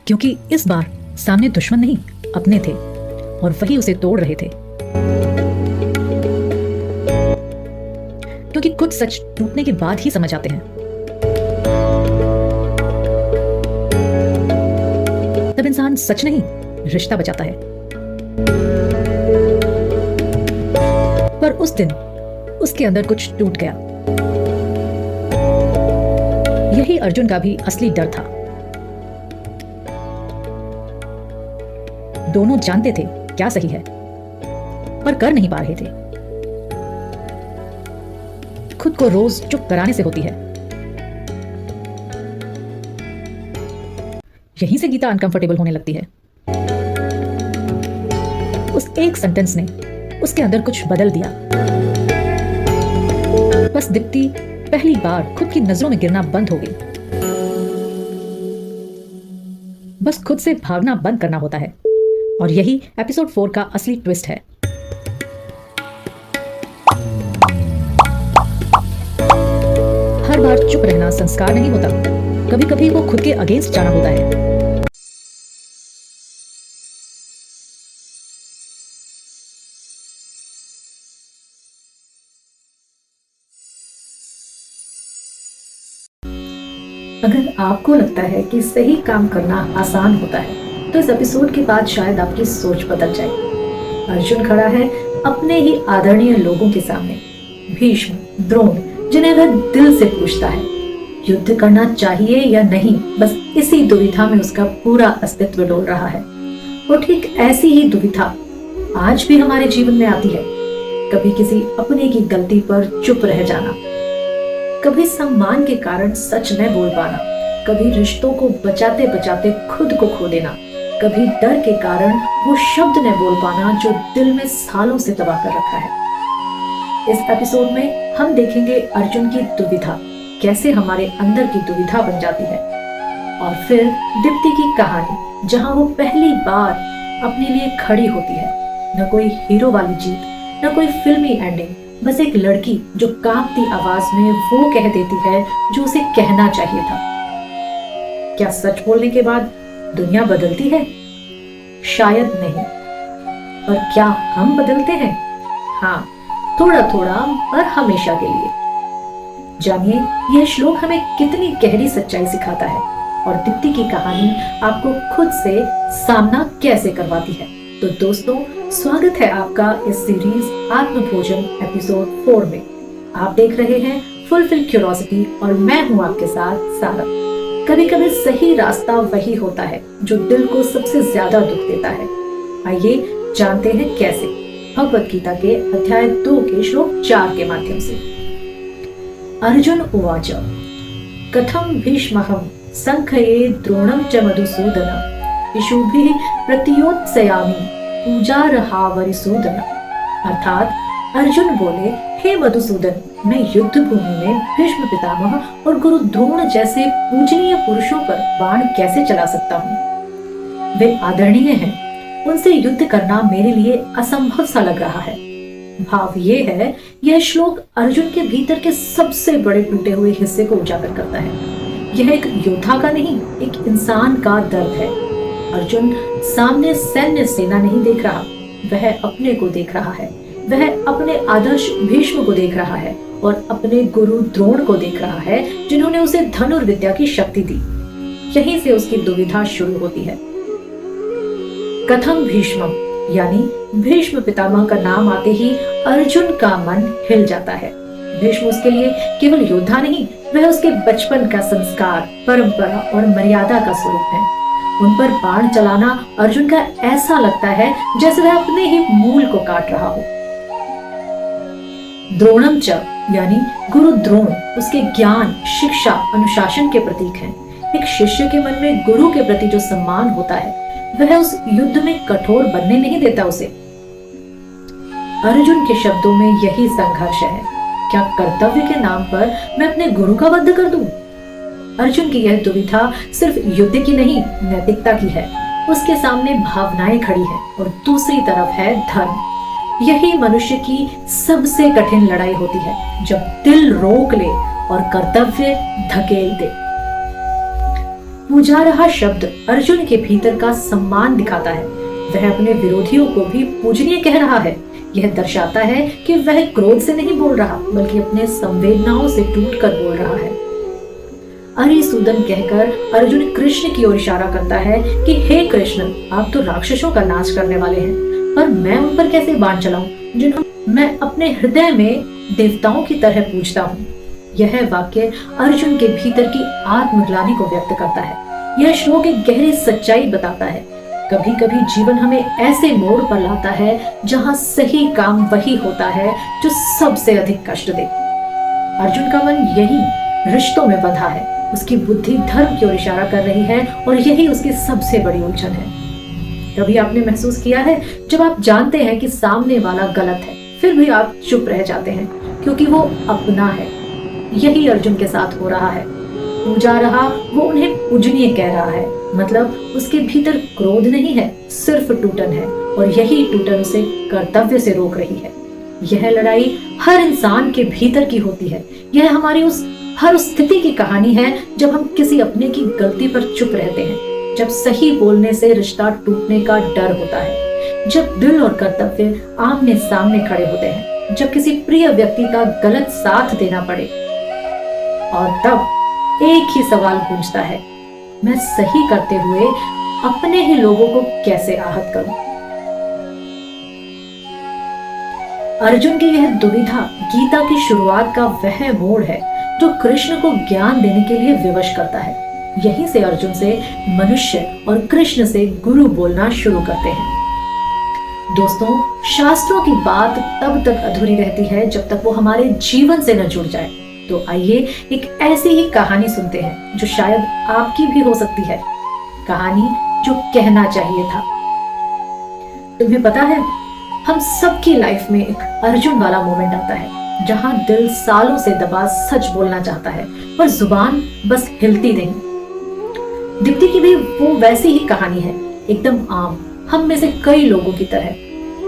क्योंकि इस बार सामने दुश्मन नहीं अपने थे और वही उसे तोड़ रहे थे। क्योंकि कुछ सच टूटने के बाद ही समझ आते हैं। तब इंसान सच नहीं रिश्ता बचाता है। पर उस दिन उसके अंदर कुछ टूट गया। यही अर्जुन का भी असली डर था। दोनों जानते थे क्या सही है, पर कर नहीं पा रहे थे। खुद को रोज चुप कराने से होती है। यहीं से गीता अनकंफर्टेबल होने लगती है। उस एक सेंटेंस ने उसके अंदर कुछ बदल दिया। बस दीप्ति पहली बार खुद की नजरों में गिरना बंद हो गई। बस खुद से भागना बंद करना होता है, और यही एपिसोड 4 का असली ट्विस्ट है। हर बार चुप रहना संस्कार नहीं होता, कभी कभी वो खुद के अगेंस्ट जाना होता है। अगर आपको लगता है कि सही काम करना आसान होता है, तो इस एपिसोड के बाद शायद आपकी सोच बदल जाए। अर्जुन खड़ा है अपने ही आदरणीय लोगों के सामने, भीष्म, द्रोण, जिन्हें वह दिल से पूछता है युद्ध करना चाहिए या नहीं। बस इसी दुविधा में उसका पूरा अस्तित्व डोल रहा है। और ठीक ऐसी ही दुविधा आज भी हमारे जीवन में आती है। कभी किसी अपने की गलती पर चुप रह जाना, कभी सम्मान के कारण सच न बोल पाना, कभी रिश्तों को बचाते बचाते खुद को खो देना, कभी डर के कारण वो शब्द न बोल पाना जो दिल में सालों से दबा कर रखा है। इस एपिसोड में हम देखेंगे अर्जुन की दुविधा कैसे हमारे अंदर की दुविधा बन जाती है, और फिर दीप्ति की कहानी जहां वो पहली बार अपने लिए खड़ी होती है। न कोई हीरो वाली जीत, न कोई फिल्मी एंडिंग, बस एक लड़की जो कांपती आवाज में वो कह देती है जो उसे कहना चाहिए था। क्या सच बोलने के बाद दुनिया बदलती है? शायद नहीं। पर क्या हम बदलते हैं? हाँ, थोड़ा थोड़ा और हमेशा के लिए। जानिए यह श्लोक हमें कितनी गहरी सच्चाई सिखाता है, और दीप्ति की कहानी आपको खुद से सामना कैसे करवाती है। तो दोस्तों, स्वागत है आपका इस सीरीज आत्मभोजन एपिसोड 4 में। आप देख रहे हैं फुलफिल क्यूरोसिटी, और मैं हूं आपके साथ सारा। कभी कभी सही रास्ता वही होता है जो दिल को सबसे ज्यादा दुख देता है। आइए जानते हैं कैसे, भगवत गीता के अध्याय 2 के श्लोक 4 के माध्यम से। अर्जुन उवाच कथम भीष्महं संख्ये द्रोणं च मधुसूदन इषुभिः प्रतियोत्स्यामि पूजार्हावरिसूदन। अर्थात अर्जुन बोले, हे मधुसूदन, मैं युद्ध भूमि में भीष्म पितामह और गुरु द्रोण जैसे पूजनीय पुरुषों पर बाण कैसे चला सकता हूँ? वे आदरणीय हैं, उनसे युद्ध करना मेरे लिए असंभव सा लग रहा है। भाव ये है, यह श्लोक अर्जुन के भीतर के सबसे बड़े टूटे हुए हिस्से को उजागर करता है। यह एक योद्धा का नहीं, एक इंसान का दर्द है। अर्जुन सामने सैन्य सेना नहीं देख रहा, वह अपने को देख रहा है। वह अपने आदर्श भीष्म को देख रहा है और अपने गुरु द्रोण को देख रहा है, जिन्होंने उसे धनुर्विद्या की शक्ति दी। यहीं से उसकी दुविधा शुरू होती है। कथम भीष्मम, यानी भीष्म पितामह का नाम आते ही अर्जुन का मन हिल जाता है। भीष्म उसके लिए केवल योद्धा नहीं, वह उसके बचपन का संस्कार, परंपरा और मर्यादा का स्वरूप है। उन पर बाण चलाना अर्जुन का ऐसा लगता है जैसे वह अपने ही मूल को काट रहा हो। द्रोणम च, यानी गुरु द्रोण उसके ज्ञान, शिक्षा, अनुशासन के प्रतीक हैं। एक शिष्य के मन में गुरु के प्रति जो सम्मान होता है, वह उस युद्ध में कठोर बनने नहीं देता उसे। अर्जुन के शब्दों में यही संघर्ष है। क्या कर्तव्य के नाम पर मैं अपने गुरु का वध कर दूं? अर्जुन की यह दुविधा सिर्फ युद्ध की नहीं, नैतिकता की है। उसके सामने भावनाएं खड़ी है और दूसरी तरफ है धर्म। यही मनुष्य की सबसे कठिन लड़ाई होती है, जब दिल रोक ले और कर्तव्य धकेल दे। पूजा रहा शब्द अर्जुन के भीतर का सम्मान दिखाता है। वह अपने विरोधियों को भी पूजनीय कह रहा है। यह दर्शाता है कि वह क्रोध से नहीं बोल रहा, बल्कि अपने संवेदनाओं से टूटकर बोल रहा है। अरिसूदन कहकर अर्जुन कृष्ण की ओर इशारा करता है कि हे कृष्ण, आप तो राक्षसों का नाश करने वाले हैं, पर मैं उन पर कैसे बाण चलाऊं जिन्हें मैं अपने हृदय में देवताओं की तरह पूजता हूँ। यह वाक्य अर्जुन के भीतर की आत्मग्लानि को व्यक्त करता है। यह श्लोक एक गहरी सच्चाई बताता है। कभी कभी जीवन हमें ऐसे मोड़ पर लाता है जहाँ सही काम वही होता है जो सबसे अधिक कष्ट दे। अर्जुन का मन यही रिश्तों में बंधा है। उसकी बुद्धि धर्म की ओर इशारा कर रही है और यही उसकी सबसे बड़ी उलझन है। कभी आपने महसूस किया है जब आप जानते हैं कि सामने वाला गलत है, फिर भी आप चुप रह जाते हैं क्योंकि वो अपना है। यही अर्जुन के साथ हो रहा है। पूजा रहा वो उन्हें पूजनीय कह रहा है, मतलब उसके भीतर क्रोध नहीं है, सिर्फ टूटन है, और यही टूटन उसे कर्तव्य से रोक रही है। यह लड़ाई हर इंसान के भीतर की होती है। यह हमारी हर उस स्थिति की कहानी है जब हम किसी अपने की गलती पर चुप रहते हैं, जब सही बोलने से रिश्ता टूटने का डर होता है, जब दिल और कर्तव्य आमने सामने खड़े होते हैं, जब किसी प्रिय व्यक्ति का गलत साथ देना पड़े, और तब एक ही सवाल गूंजता है, मैं सही करते हुए अपने ही लोगों को कैसे आहत करूं। अर्जुन की यह दुविधा गीता की शुरुआत का वह मोड़ है जो कृष्ण को ज्ञान देने के लिए विवश करता है। यहीं से अर्जुन से मनुष्य और कृष्ण से गुरु बोलना शुरू करते हैं। दोस्तों, शास्त्रों की बात तब तक अधूरी रहती है जब तक वो हमारे जीवन से न जुड़ जाए। तो आइए एक ऐसी ही कहानी सुनते हैं जो शायद आपकी भी हो सकती है। कहानी जो कहना चाहिए था। तुम्हें पता है, हम सबकी लाइफ में एक अर्जुन वाला मोमेंट आता है जहां दिल सालों से दबा सच बोलना चाहता है, पर जुबान बस हिलती नहीं। दीप्ति की भी वो वैसी ही कहानी है, एकदम आम, हम में से कई लोगों की तरह।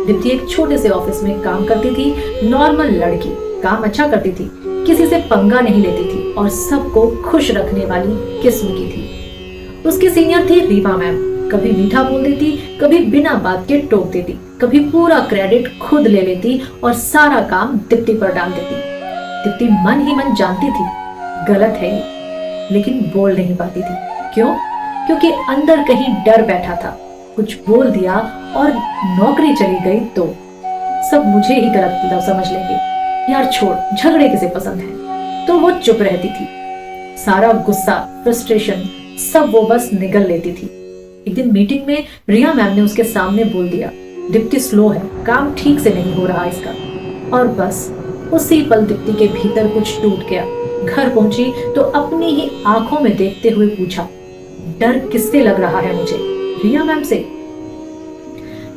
दीप्ति एक छोटे से ऑफिस में काम करती थी। नॉर्मल लड़की, काम अच्छा करती थी, किसी से पंगा नहीं लेती थी और सबको खुश रखने वाली किस्म की थी। उसकी सीनियर थी रीवा मैम। कभी मीठा बोल देती, कभी बिना बात के टोक देती, कभी पूरा क्रेडिट खुद ले लेती और सारा काम दीप्ति पर डाल देती। दीप्ति मन ही मन जानती थी गलत है ये, लेकिन बोल नहीं पाती थी। क्यों? क्योंकि अंदर कहीं डर बैठा था, कुछ बोल दिया और नौकरी चली गई तो सब मुझे ही गलत समझ लेंगे। यार छोड़, झगड़े किसे पसंद है। तो वो चुप रहती थी। सारा गुस्सा, फ्रस्ट्रेशन सब वो बस निगल लेती थी। एक दिन मीटिंग में रिया मैम ने उसके सामने बोल दिया, दीप्ति स्लो है, काम ठीक से नहीं हो रहा इसका। और बस उसी पल दीप्ति के भीतर कुछ टूट गया। घर पहुंची तो अपनी ही आंखों में देखते हुए पूछा, डर किससे लग रहा है मुझे? रिया मैम से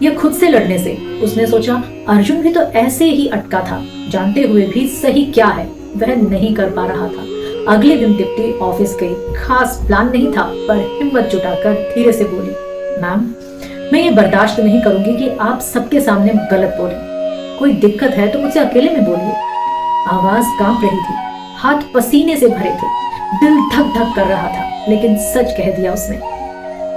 या खुद से लड़ने से? उसने सोचा अर्जुन भी तो ऐसे ही अटका था, जानते हुए भी सही क्या है वह नहीं कर पा रहा था। अगले दिन दीप्ति ऑफिस गई। खास प्लान नहीं था, पर हिम्मत जुटाकर धीरे से बोली, मैम मैं ये बर्दाश्त नहीं करूंगी कि आप सबके सामने गलत बोलें। कोई दिक्कत है तो मुझसे अकेले में बोलिए। आवाज कांप रही थी, हाथ पसीने से भरे थे, दिल धक धक कर रहा था, लेकिन सच कह दिया उसने।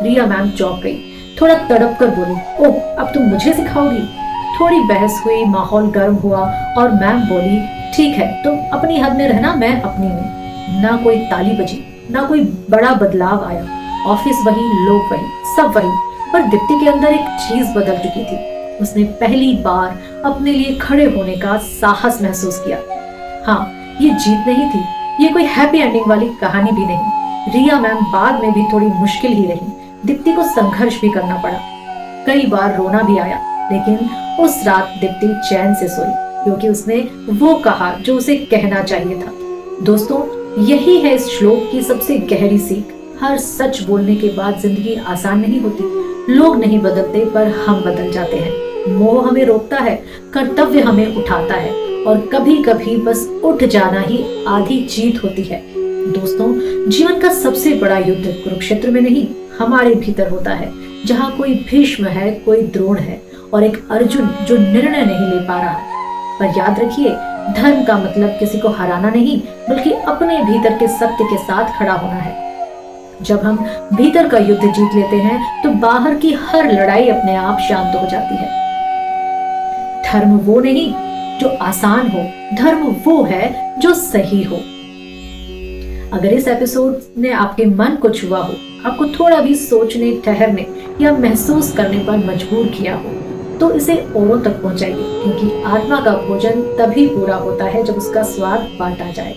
रिया मैम चौंक गई, थोड़ा तड़प कर बोली, ओह अब तुम मुझे सिखाओगी? थोड़ी बहस हुई, माहौल गर्म हुआ और मैम बोली, ठीक है तुम अपनी हद में रहना, मैं अपनी में। ना कोई ताली बजी, ना कोई बड़ा बदलाव आया। ऑफिस वही, लोग वही, सब वही, पर दीप्ति के अंदर एक चीज बदल चुकी थी। उसने पहली बार अपने लिए खड़े होने का साहस महसूस किया। हाँ, ये जीत नहीं थी, ये कोई हैप्पी एंडिंग वाली कहानी भी नहीं। रिया मैम बाद में भी थोड़ी मुश्किल ही रही। दीप्ति को संघर्ष भी करना पड़ा, कई बार रोना भी आया, लेकिन उस रात दीप्ति चैन से सोई क्योंकि उसने वो कहा जो उसे कहना चाहिए था। दोस्तों, यही है इस श्लोक की सबसे गहरी सीख। हर सच बोलने के बाद जिंदगी आसान नहीं होती। लोग नहीं बदलते, पर हम बदल जाते हैं। मोह हमें रोकता है, कर्तव्य हमें उठाता है, और कभी कभी बस उठ जाना ही आधी जीत होती है। दोस्तों, जीवन का सबसे बड़ा युद्ध कुरुक्षेत्र में नहीं, हमारे भीतर होता है, जहाँ कोई भीष्म है, कोई द्रोण है, और एक अर्जुन जो निर्णय नहीं ले पा रहा। पर याद रखिए, धर्म का मतलब किसी को हराना नहीं, बल्कि अपने भीतर के सत्य के साथ खड़ा होना है। जब हम भीतर का युद्ध जीत लेते हैं तो बाहर की हर लड़ाई अपने आप शांत हो जाती है। धर्म वो नहीं जो आसान हो, धर्म वो है जो सही हो। अगर इस एपिसोड ने आपके मन को छुआ हो, आपको थोड़ा भी सोचने, ठहरने या महसूस करने पर मजबूर किया हो, तो इसे औरों तक पहुंचाइए, क्योंकि आत्मा का भोजन तभी पूरा होता है जब उसका स्वाद बांटा जाए।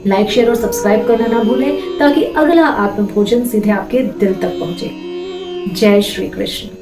लाइक, शेयर और सब्सक्राइब करना ना भूलें ताकि अगला आत्म भोजन सीधे आपके दिल तक पहुंचे। जय श्री कृष्ण।